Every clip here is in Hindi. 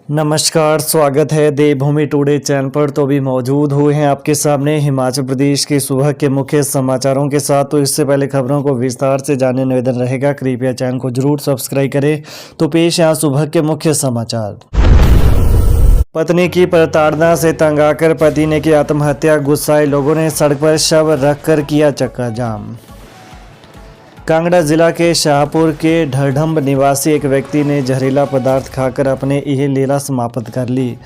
नमस्कार, स्वागत है देवभूमि टुडे चैनल पर। तो अभी मौजूद हुए हैं आपके सामने हिमाचल प्रदेश की सुबह के मुख्य समाचारों के साथ। तो इससे पहले खबरों को विस्तार से जानने निवेदन रहेगा, कृपया चैनल को जरूर सब्सक्राइब करें। तो पेश यहाँ सुबह के मुख्य समाचार। पत्नी की प्रताड़ना से तंग आकर पति ने की आत्महत्या, गुस्साए लोगों ने सड़क पर शव रखकर किया चक्का जाम। कांगड़ा जिला के शाहपुर के ढड़ढंब निवासी एक व्यक्ति ने जहरीला पदार्थ खाकर अपने यह लीला समाप्त कर ली।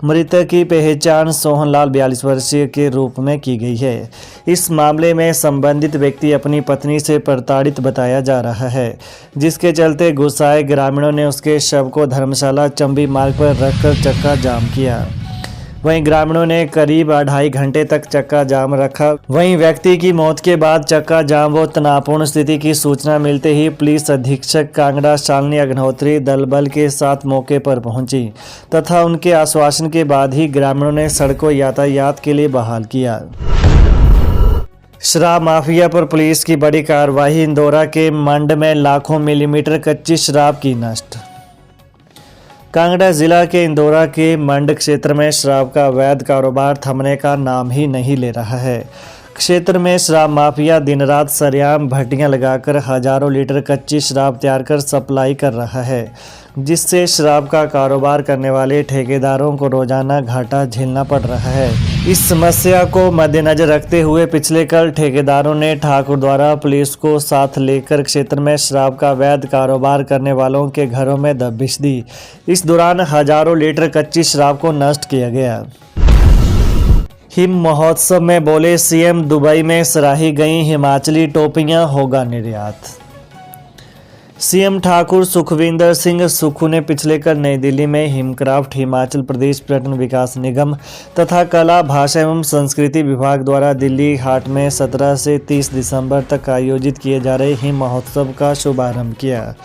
मृतक की पहचान सोहनलाल 42 वर्षीय के रूप में की गई है। इस मामले में संबंधित व्यक्ति अपनी पत्नी से प्रताड़ित बताया जा रहा है, जिसके चलते गुस्साए ग्रामीणों ने उसके शव को धर्मशाला चंबी मार्ग पर रखकर चक्का जाम किया। वहीं ग्रामीणों ने करीब 2.5 घंटे तक चक्का जाम रखा। वहीं व्यक्ति की मौत के बाद चक्का जाम व तनावपूर्ण स्थिति की सूचना मिलते ही पुलिस अधीक्षक कांगड़ा शालिनी अग्निहोत्री दल बल के साथ मौके पर पहुंची तथा उनके आश्वासन के बाद ही ग्रामीणों ने सड़कों यातायात के लिए बहाल किया। शराब माफिया पर पुलिस की बड़ी कार्रवाई। इंदौरा के मंड में लाखों मिलीमीटर कच्ची शराब की नष्ट। कांगड़ा जिला के इंदौरा के मंड क्षेत्र में शराब का अवैध कारोबार थमने का नाम ही नहीं ले रहा है। क्षेत्र में शराब माफिया दिन रात सरेआम भट्टियां लगाकर हजारों लीटर कच्ची शराब तैयार कर सप्लाई कर रहा है, जिससे शराब का कारोबार करने वाले ठेकेदारों को रोजाना घाटा झेलना पड़ रहा है। इस समस्या को मद्देनजर रखते हुए पिछले कल ठेकेदारों ने ठाकुर द्वारा पुलिस को साथ लेकर क्षेत्र में शराब का अवैध कारोबार करने वालों के घरों में दबिश दी। इस दौरान हजारों लीटर कच्ची शराब को नष्ट किया गया। हिम महोत्सव में बोले सीएम, दुबई में सराही गई हिमाचली टोपियां होगा निर्यात। सीएम ठाकुर सुखविंदर सिंह सुक्खू ने पिछले कल नई दिल्ली में हिमक्राफ्ट हिमाचल प्रदेश पर्यटन विकास निगम तथा कला, भाषा एवं संस्कृति विभाग द्वारा दिल्ली हाट में 17 से 30 दिसंबर तक आयोजित किए जा रहे हिम महोत्सव का शुभारंभ किया।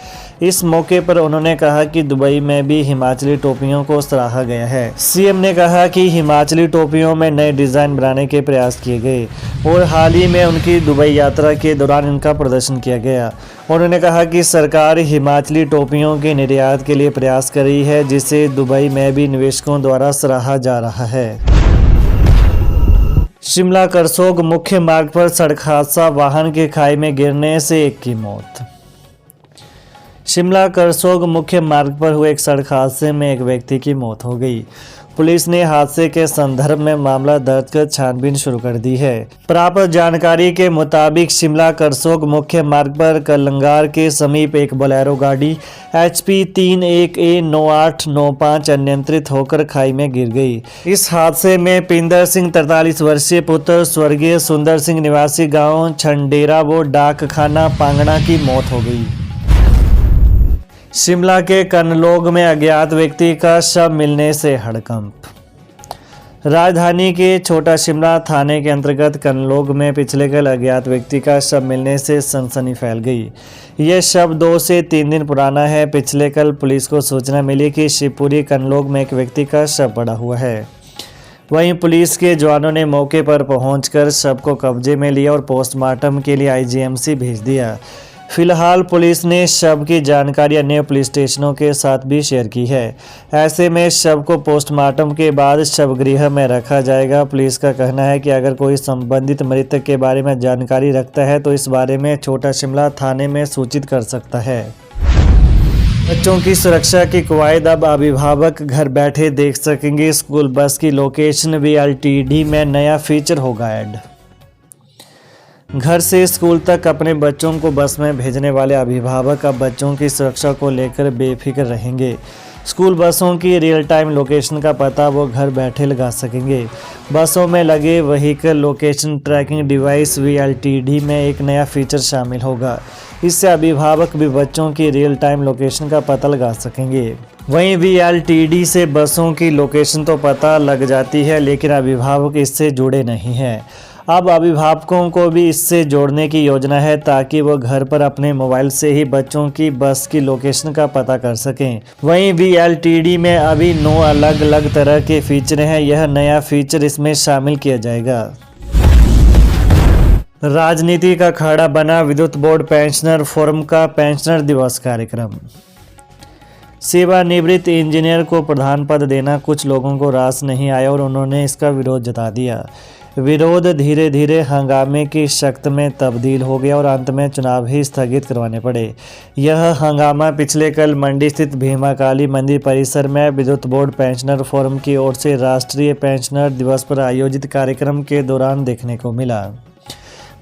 इस मौके पर उन्होंने कहा कि दुबई में भी हिमाचली टोपियों को सराहा गया है। सीएम ने कहा कि हिमाचली टोपियों में नए डिजाइन बनाने के प्रयास किए गए और हाल ही में उनकी दुबई यात्रा के दौरान इनका प्रदर्शन किया गया। उन्होंने कहा कि सरकार हिमाचली टोपियों के निर्यात के लिए प्रयास कर रही है, जिसे दुबई में भी निवेशकों द्वारा सराहा जा रहा है। शिमला करसोग मुख्य मार्ग पर सड़क हादसा, वाहन के खाई में गिरने से एक की मौत। शिमला करसोग मुख्य मार्ग पर हुए एक सड़क हादसे में एक व्यक्ति की मौत हो गई। पुलिस ने हादसे के संदर्भ में मामला दर्ज कर छानबीन शुरू कर दी है। प्राप्त जानकारी के मुताबिक शिमला करसोग मुख्य मार्ग पर कलंगार के समीप एक बोलेरो गाड़ी HP 31A9895 अनियंत्रित होकर खाई में गिर गई। इस हादसे में पिंदर सिंह 43 वर्षीय पुत्र स्वर्गीय सुंदर सिंह निवासी गांव छंडेरा व डाकखाना पांगणा की मौत हो गई। शिमला के कनलोग में अज्ञात व्यक्ति का शव मिलने से हड़कंप। राजधानी के छोटा शिमला थाने के अंतर्गत कनलोग में पिछले कल अज्ञात व्यक्ति का शव मिलने से सनसनी फैल गई। यह शव 2 से 3 दिन पुराना है। पिछले कल पुलिस को सूचना मिली कि शिवपुरी कनलोग में एक व्यक्ति का शव पड़ा हुआ है। वहीं पुलिस के जवानों ने मौके पर पहुंचकर शव को कब्जे में लिया और पोस्टमार्टम के लिए IGMC भेज दिया। फिलहाल पुलिस ने शव की जानकारी अन्य पुलिस स्टेशनों के साथ भी शेयर की है। ऐसे में शव को पोस्टमार्टम के बाद शवगृह में रखा जाएगा। पुलिस का कहना है कि अगर कोई संबंधित मृतक के बारे में जानकारी रखता है तो इस बारे में छोटा शिमला थाने में सूचित कर सकता है। बच्चों की सुरक्षा की कवायद, अब अभिभावक घर बैठे देख सकेंगे स्कूल बस की लोकेशन। VLTD में नया फीचर होगा ऐड। घर से स्कूल तक अपने बच्चों को बस में भेजने वाले अभिभावक अब बच्चों की सुरक्षा को लेकर बेफिक्र रहेंगे। स्कूल बसों की रियल टाइम लोकेशन का पता वो घर बैठे लगा सकेंगे। बसों में लगे vehicle location tracking device VLTD में एक नया फीचर शामिल होगा। इससे अभिभावक भी बच्चों की रियल टाइम लोकेशन का पता लगा सकेंगे। वहीं VLTD से बसों की लोकेशन तो पता लग जाती है, लेकिन अभिभावक इससे जुड़े नहीं हैं। अब अभिभावकों को भी इससे जोड़ने की योजना है ताकि वो घर पर अपने मोबाइल से ही बच्चों की बस की लोकेशन का पता कर सकें। वहीं VLTD में अभी 9 अलग अलग तरह के फीचर हैं। यह नया फीचर इसमें शामिल किया जाएगा। राजनीति का अखाड़ा बना विद्युत बोर्ड पेंशनर फोरम का पेंशनर दिवस कार्यक्रम। सेवानिवृत्त इंजीनियर को प्रधान पद देना कुछ लोगों को रास नहीं आया और उन्होंने इसका विरोध जता दिया। विरोध धीरे धीरे हंगामे की शक्ल में तब्दील हो गया और अंत में चुनाव ही स्थगित करवाने पड़े। यह हंगामा पिछले कल मंडी स्थित भीमा काली मंदिर परिसर में विद्युत बोर्ड पेंशनर फोरम की ओर से राष्ट्रीय पेंशनर दिवस पर आयोजित कार्यक्रम के दौरान देखने को मिला।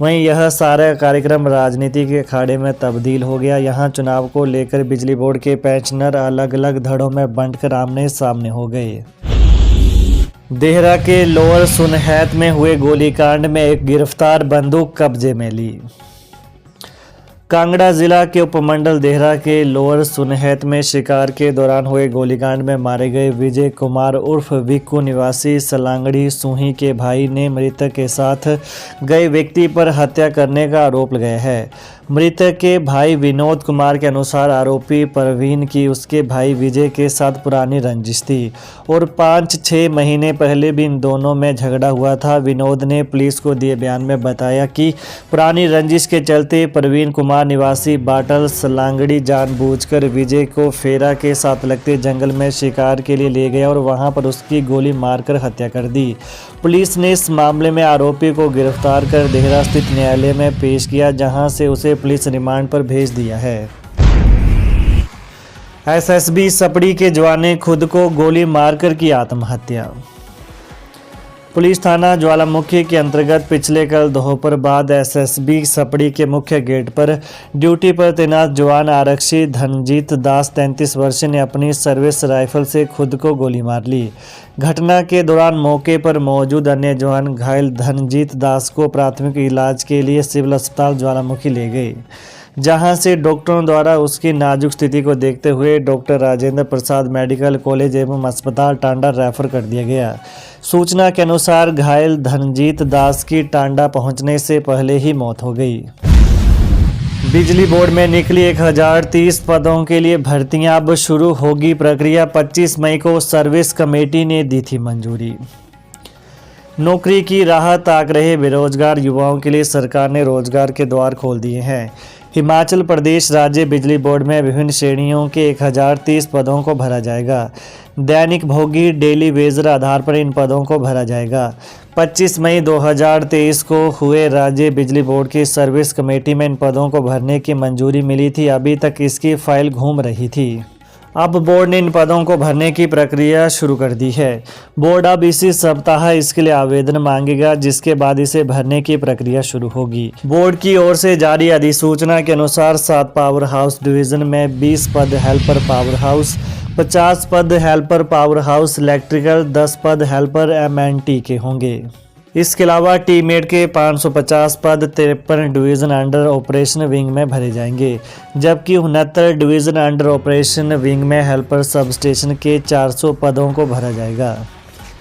वहीं यह सारा कार्यक्रम राजनीति के अखाड़े में तब्दील हो गया। यहां चुनाव को लेकर बिजली बोर्ड के पेंशनर अलग अलग धड़ों में बंटकर आमने सामने हो गए। देहरा के लोअर सुनहैत में हुए गोलीकांड में एक गिरफ्तार बंदूक कब्जे में ली। कांगड़ा जिला के उपमंडल देहरा के लोअर सुनहैत में शिकार के दौरान हुए गोलीकांड में मारे गए विजय कुमार उर्फ विक्कू निवासी सलांगड़ी सूही के भाई ने मृतक के साथ गए व्यक्ति पर हत्या करने का आरोप लगाया है। मृतक के भाई विनोद कुमार के अनुसार आरोपी परवीन की उसके भाई विजय के साथ पुरानी रंजिश थी और 5-6 महीने पहले भी इन दोनों में झगड़ा हुआ था। विनोद ने पुलिस को दिए बयान में बताया कि पुरानी रंजिश के चलते परवीन कुमार निवासी बाटल सलांगड़ी जानबूझकर विजय को फेरा के साथ लगते जंगल में शिकार के लिए ले गया और वहां पर उसकी गोली मारकर हत्या कर दी। पुलिस ने इस मामले में आरोपी को गिरफ्तार कर देहरा स्थित न्यायालय में पेश किया, जहां से उसे पुलिस रिमांड पर भेज दिया है। एसएसबी सपड़ी के जवान ने खुद को गोली मारकर की आत्महत्या। पुलिस थाना ज्वालामुखी के अंतर्गत पिछले कल दोपहर बाद एसएसबी सपड़ी के मुख्य गेट पर ड्यूटी पर तैनात जवान आरक्षी धनजीत दास 33 वर्षीय ने अपनी सर्विस राइफल से खुद को गोली मार ली। घटना के दौरान मौके पर मौजूद अन्य जवान घायल धनजीत दास को प्राथमिक इलाज के लिए सिविल अस्पताल ज्वालामुखी ले गए, जहां से डॉक्टरों द्वारा उसकी नाजुक स्थिति को देखते हुए doctor Rajendra Prasad medical college एवं अस्पताल टांडा रेफर कर दिया गया। सूचना के अनुसार घायल धनजीत दास की टांडा पहुंचने से पहले ही मौत हो गई। बिजली बोर्ड में निकली 1030 पदों के लिए भर्तियां, अब शुरू होगी प्रक्रिया। 25 मई को सर्विस कमेटी ने दी थी मंजूरी। नौकरी की राह ताक रहे बेरोजगार युवाओं के लिए सरकार ने रोजगार के द्वार खोल दिए हैं। हिमाचल प्रदेश राज्य बिजली बोर्ड में विभिन्न श्रेणियों के 1030 पदों को भरा जाएगा। दैनिक भोगी डेली वेजर आधार पर इन पदों को भरा जाएगा। 25 मई 2023 को हुए राज्य बिजली बोर्ड की सर्विस कमेटी में इन पदों को भरने की मंजूरी मिली थी। अभी तक इसकी फाइल घूम रही थी। अब बोर्ड ने इन पदों को भरने की प्रक्रिया शुरू कर दी है। बोर्ड अब इसी सप्ताह इसके लिए आवेदन मांगेगा, जिसके बाद इसे भरने की प्रक्रिया शुरू होगी। बोर्ड की ओर से जारी अधिसूचना के अनुसार 7 पावर हाउस डिवीजन में 20 पद हेल्पर पावर हाउस, 50 पद हेल्पर पावर हाउस इलेक्ट्रिकल, 10 पद हेल्पर MNT के होंगे। इसके अलावा टीमेट के 550 पद 53 डिवीज़न अंडर ऑपरेशन विंग में भरे जाएंगे, जबकि 69 डिवीज़न अंडर ऑपरेशन विंग में हेल्पर सब स्टेशन के 400 पदों को भरा जाएगा।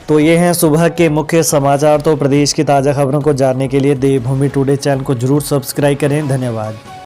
तो ये हैं सुबह के मुख्य समाचार। तो प्रदेश की ताज़ा खबरों को जानने के लिए देवभूमि टुडे चैनल को जरूर सब्सक्राइब करें। धन्यवाद।